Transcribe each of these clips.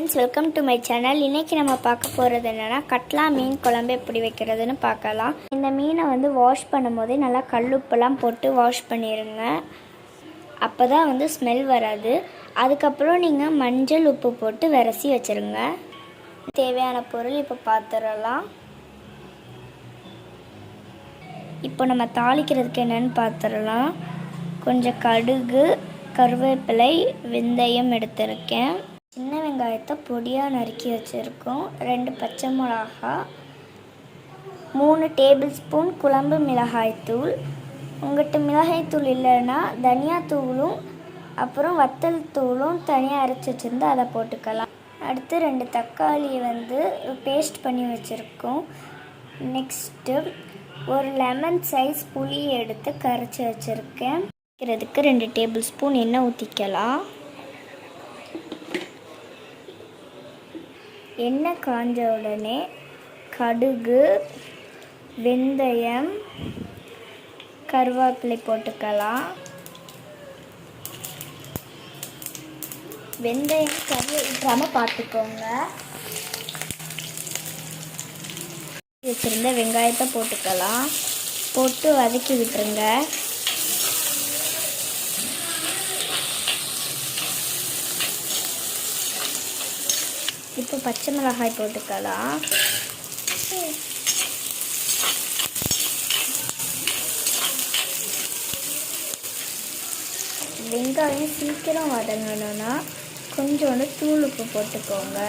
Friends, welcome to my channel. இன்றைக்கி நம்ம பார்க்க போகிறது என்னென்னா கட்லா மீன் குழம்பு எப்படி வைக்கிறதுன்னு பார்க்கலாம். இந்த மீனை வாஷ் பண்ணும் போதே நல்லா கல்லுப்பெல்லாம் போட்டு வாஷ் பண்ணிடுங்க. அப்போ தான் ஸ்மெல் வராது. அதுக்கப்புறம் நீங்கள் மஞ்சள் உப்பு போட்டு விரசி வச்சுருங்க. தேவையான பொருள் இப்போ பார்த்துடலாம். இப்போ நம்ம தாளிக்கிறதுக்கு என்னென்னு பார்த்துடலாம். கொஞ்சம் கடுகு, கருவேப்பிலை, வெந்தயம் எடுத்திருக்கேன். சின்ன வெங்காயத்தை பொடியாக நறுக்கி வச்சுருக்கோம். 2 பச்சை மிளகா, 3 டேபிள் ஸ்பூன் குழம்பு மிளகாய்த்தூள். உங்கள்கிட்ட மிளகாய்த்தூள் இல்லைன்னா தனியாத்தூளும் அப்புறம் வத்தல் தூளும் தனியாக அரைச்சி வச்சுருந்து அதை போட்டுக்கலாம். அடுத்து 2 தக்காளியை பேஸ்ட் பண்ணி வச்சுருக்கோம். நெக்ஸ்ட்டு ஒரு லெமன் சைஸ் புளி எடுத்து கரைச்சி வச்சுருக்கேன். வைக்கிறதுக்கு 2 டேபிள் ஸ்பூன் எண்ணெய் ஊற்றிக்கலாம். எண்ணெய் காஞ்ச உடனே கடுகு, வெந்தயம், கருவேப்பிலை போட்டுக்கலாம். வெந்தயம் கறியை விட்டுறாமல் பார்த்துக்கோங்க. வச்சுருந்த வெங்காயத்தை போட்டுக்கலாம். போட்டு வதக்கி விட்டுருங்க. இப்போ பச்சை மிளகாய் போட்டுக்கலாம். வெங்காயம் சீக்கிரம் வதங்கணும்னா கொஞ்சோண்டு தூள் உப்பு போட்டுக்கோங்க.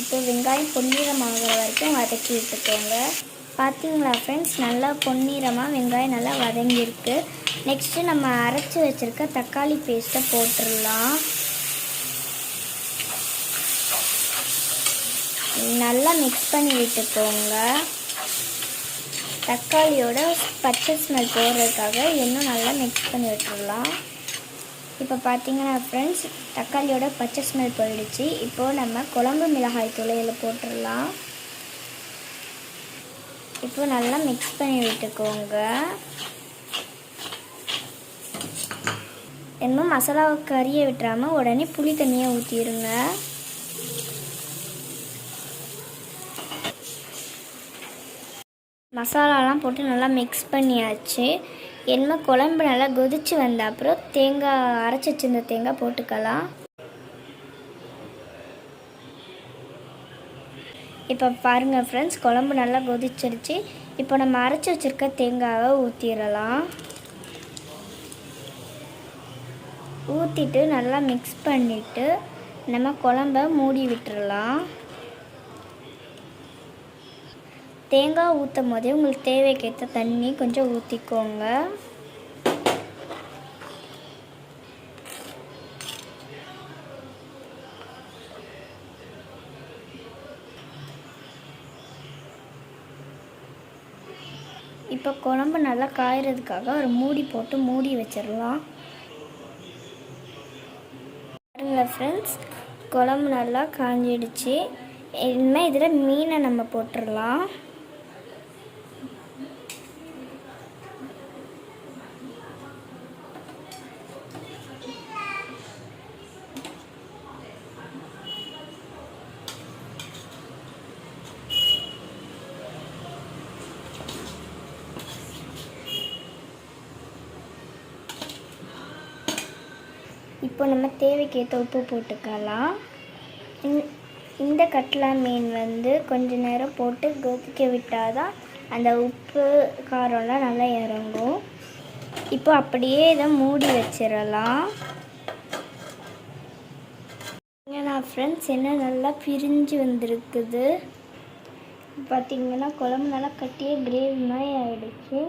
இப்போ வெங்காயம் பொன்னிறமாகிற வரைக்கும் வதக்கி விட்டுக்கோங்க. பார்த்தீங்களா ஃப்ரெண்ட்ஸ், நல்லா பொன்னிறமாக வெங்காயம் நல்லா வதங்கியிருக்கு. நெக்ஸ்ட்டு நம்ம அரைச்சி வச்சுருக்க தக்காளி பேஸ்ட்டை போட்டுடலாம். நல்லா மிக்ஸ் பண்ணி விட்டுக்கோங்க. தக்காளியோட பச்சை ஸ்மெல் போடுறதுக்காக இன்னும் நல்லா மிக்ஸ் பண்ணி விட்டுடலாம். இப்போ பார்த்தீங்கன்னா ஃப்ரெண்ட்ஸ், தக்காளியோட பச்சை ஸ்மெல் போயிடுச்சு. இப்போது நம்ம குழம்பு மிளகாய் தூளை இதில் போட்டுடலாம். இப்போ நல்லா மிக்ஸ் பண்ணி விட்டுக்கோங்க. இன்னும் மசாலாவை கறியை விட்டுறாமல் உடனே புளி தண்ணியை ஊற்றிடுங்க. மசாலாலாம் போட்டு நல்லா மிக்ஸ் பண்ணியாச்சு. என்ன குழம்பு நல்லா கொதிச்சு வந்த அப்புறம் தேங்காய் அரைச்சி வச்சிருந்த தேங்காய் போட்டுக்கலாம். இப்போ பாருங்கள் ஃப்ரெண்ட்ஸ், குழம்பு நல்லா கொதிச்சிருச்சு. இப்போ நம்ம அரைச்சி வச்சுருக்க தேங்காவை ஊற்றிடலாம். ஊற்றிட்டு நல்லா மிக்ஸ் பண்ணிவிட்டு நம்ம குழம்ப மூடி விட்டுறலாம். தேங்காய் ஊற்றும் போதே உங்களுக்கு தேவைக்கேற்ற தண்ணி கொஞ்சம் ஊற்றிக்கோங்க. இப்போ குழம்பு நல்லா காயறதுக்காக ஒரு மூடி போட்டு மூடி வச்சிடலாம். பாருங்க ஃப்ரெண்ட்ஸ், குழம்பு நல்லா காஞ்சிடுச்சு. இனிமேல் இதில் மீனை நம்ம போட்டுடலாம். இப்போ நம்ம தேவைக்கேற்ற உப்பு போட்டுக்கலாம். இந்த கட்லா மீன் கொஞ்ச நேரம் போட்டு கொதிக்க விட்டால் தான் அந்த உப்பு காரம்லாம் நல்லா இறங்கும். இப்போ அப்படியே இதை மூடி வச்சிடலாம். ஏன்னா ஃப்ரெண்ட்ஸ், என்ன நல்லா பிரிஞ்சு வந்திருக்குது. பார்த்திங்கன்னா குழம்பு நல்லா கட்டியே கிரேவி மாதிரி ஆகிடுச்சு.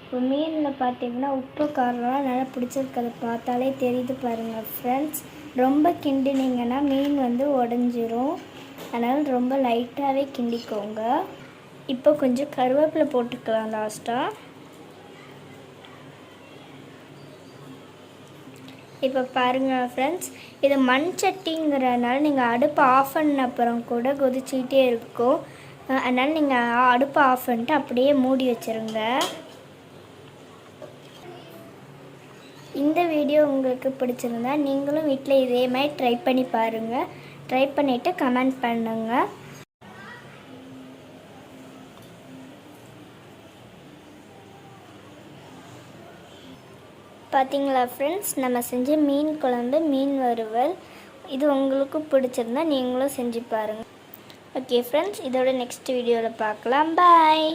இப்போ மீனில் பார்த்திங்கன்னா உப்பு காரம்லாம் நல்லா பிடிச்சிருக்கிறத பார்த்தாலே தெரியுது பாருங்கள் ஃப்ரெண்ட்ஸ். ரொம்ப கிண்டினீங்கன்னா மீன் உடஞ்சிரும். அதனால் ரொம்ப லைட்டாகவே கிண்டிக்கோங்க. இப்போ கொஞ்சம் கருவேப்பிலை போட்டுக்கலாம் லாஸ்ட்டாக. இப்போ பாருங்கள் ஃப்ரெண்ட்ஸ், இது மண் சட்டிங்கிறதுனால நீங்கள் அடுப்பை ஆஃப் பண்ண அப்புறம் கூட கொதிச்சிக்கிட்டே இருக்கும். அதனால் நீங்கள் அடுப்பை ஆஃப் பண்ணிட்டு அப்படியே மூடி வச்சுருங்க. இந்த வீடியோ உங்களுக்கு பிடிச்சிருந்தா நீங்களும் வீட்டில் இதே மாதிரி ட்ரை பண்ணி பாருங்கள். ட்ரை பண்ணிவிட்டு கமெண்ட் பண்ணுங்கள். பார்த்தீங்களா ஃப்ரெண்ட்ஸ், நம்ம செஞ்ச மீன் குழம்பு, மீன் வறுவல். இது உங்களுக்கு பிடிச்சிருந்தா நீங்களும் செஞ்சு பாருங்கள். ஓகே ஃப்ரெண்ட்ஸ், இதோட நெக்ஸ்ட் வீடியோவில் பார்க்கலாம். பாய்.